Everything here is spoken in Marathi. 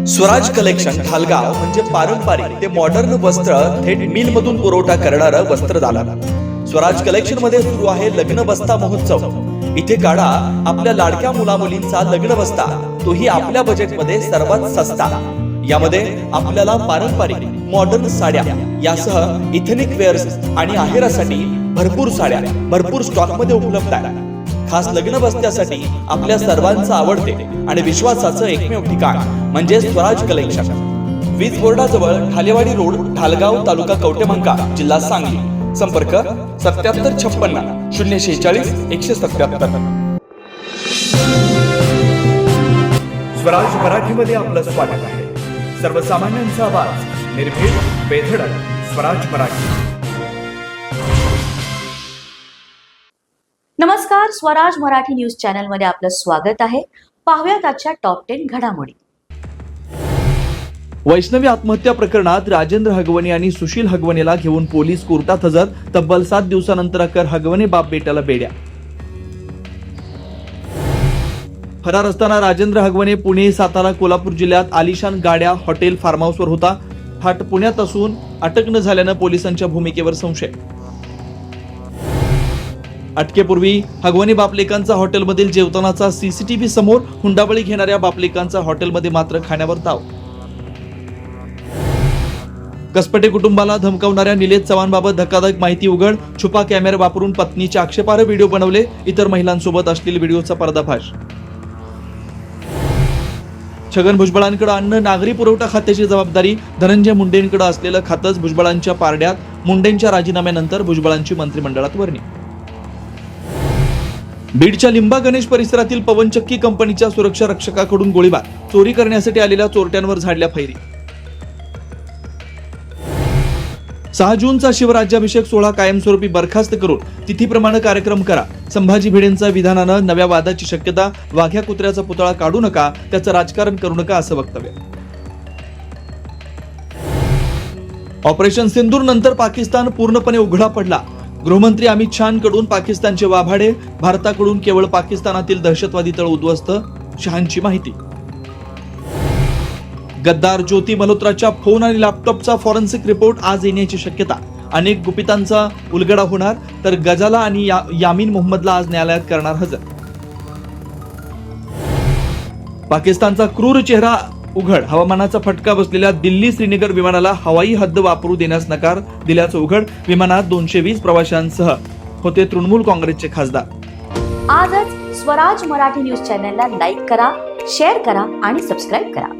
स्वराज कलेक्शन ढालगाव म्हणजे पारंपरिक ते मॉडर्न वस्त्र थेट मिल मधून पुरवठा करणारं वस्त्रदालन. स्वराज कलेक्शन मध्ये सुरू आहे लग्न बस्ता महोत्सव. इथे काढा आपल्या लाडक्या मुलामुलींचा लग्न बस्ता, तोही आपल्या बजेटमध्ये सर्वात सस्ता. यामध्ये आपल्याला पारंपरिक मॉडर्न साड्या यासह इथेनिक वेअर्स आणि आहेरासाठी भरपूर साड्या भरपूर स्टॉक मध्ये उपलब्ध आहे. खास लग्न बस्त्यासाठी आपल्या सर्वांचं आवडते आणि विश्वासाचं एकमेव ठिकाण म्हणजे स्वराज कलेक्शन. वीज बोर्डाजवळ ढालेवाडी रोड, ढालगाव, तालुका कवटेमहांका, जिल्हा सांगली. संपर्क 7756 046 177. स्वराज मराठीमध्ये आपलं स्वागत आहे. सर्वसामान्यांचा आवाज, निर्भीड, बेधडक. स्वराज मराठी. नमस्कार, स्वराज मराठी न्यूज चॅनल मध्ये आपलं स्वागत आहे. पाहूयात आजच्या टॉप 10 घडामोडी. वैष्णवी आत्महत्या प्रकरणात राजेंद्र हगवणे आणि सुशील हगवणेला घेऊन पोलीस कोर्टात हजर. तब्बल 7 दिवसानंतर अखेर हगवणे बाप बेट्याला बेड्या. फरार असताना राजेंद्र हगवणे पुणे, सातारा, कोल्हापूर जिल्ह्यात आलिशान गाड्या, हॉटेल, फार्म हाऊसवर होता. थाट पुण्यात असून अटक न झाल्यानं पोलिसांच्या भूमिकेवर संशय. अटकेपूर्वी हगवणे बापलेकांचा हॉटेलमधील जेवतानाचा सीसीटीव्ही समोर. हुंडाबळी घेणाऱ्या बापलेकांचा हॉटेलमध्ये मात्र खाण्यावर ताव. कसपटे कुटुंबाला धमकावणाऱ्या निलेश चव्हाणबाबत धक्कादायक माहिती उघड. छुपा कॅमेरा वापरून पत्नीचे आक्षेपार्ह व्हिडिओ बनवले. इतर महिलांसोबत असलेल्या व्हिडिओचा पर्दाफाश. छगन भुजबळांकडे अन्न नागरी पुरवठा खात्याची जबाबदारी. धनंजय मुंडेंकडे असलेलं खातंच भुजबळांच्या पारड्यात. मुंडेंच्या राजीनाम्यानंतर भुजबळांची मंत्रिमंडळात वर्णी. बीडच्या लिंबा गणेश परिसरातील पवनचक्की कंपनीच्या सुरक्षा रक्षकाकडून गोळीबार. चोरी करण्यासाठी आलेल्या चोरट्यांवर झाडल्या फैरी. 6 जूनचा शिवराज्याभिषेक सोहळा कायमस्वरूपी बरखास्त करून तिथीप्रमाणे कार्यक्रम करा. संभाजी भिडेंच्या विधानानं नव्या वादाची शक्यता. वाघ्या कुत्र्याचा पुतळा काढू नका, त्याचं राजकारण करू नका, असं वक्तव्य. ऑपरेशन सिंदूर नंतर पाकिस्तान पूर्णपणे उघडा पडला. गृहमंत्री अमित शहांकडून पाकिस्तानचे वाभाडे. भारताकडून केवळ पाकिस्तानातील दहशतवादी तळ उद्ध्वस्त. शहांची माहिती. गद्दार ज्योती मल्होत्राच्या फोन आणि लॅपटॉपचा फॉरेन्सिक रिपोर्ट आज येण्याची शक्यता. अनेक गुपितांचा उलगडा होणार. तर गजाला आणि यामीन मोहम्मदला आज न्यायालयात करणार हजर. पाकिस्तानचा क्रूर चेहरा उघड. हवामानाचा फटका बसलेल्या दिल्ली श्रीनगर विमानाला हवाई हद्द वापरू देण्यास नकार दिल्याचं उघड. विमानात 220 प्रवाशांसह होते तृणमूल काँग्रेसचे खासदार. आजच स्वराज मराठी न्यूज चॅनलला लाईक करा, शेअर करा आणि सबस्क्राईब करा.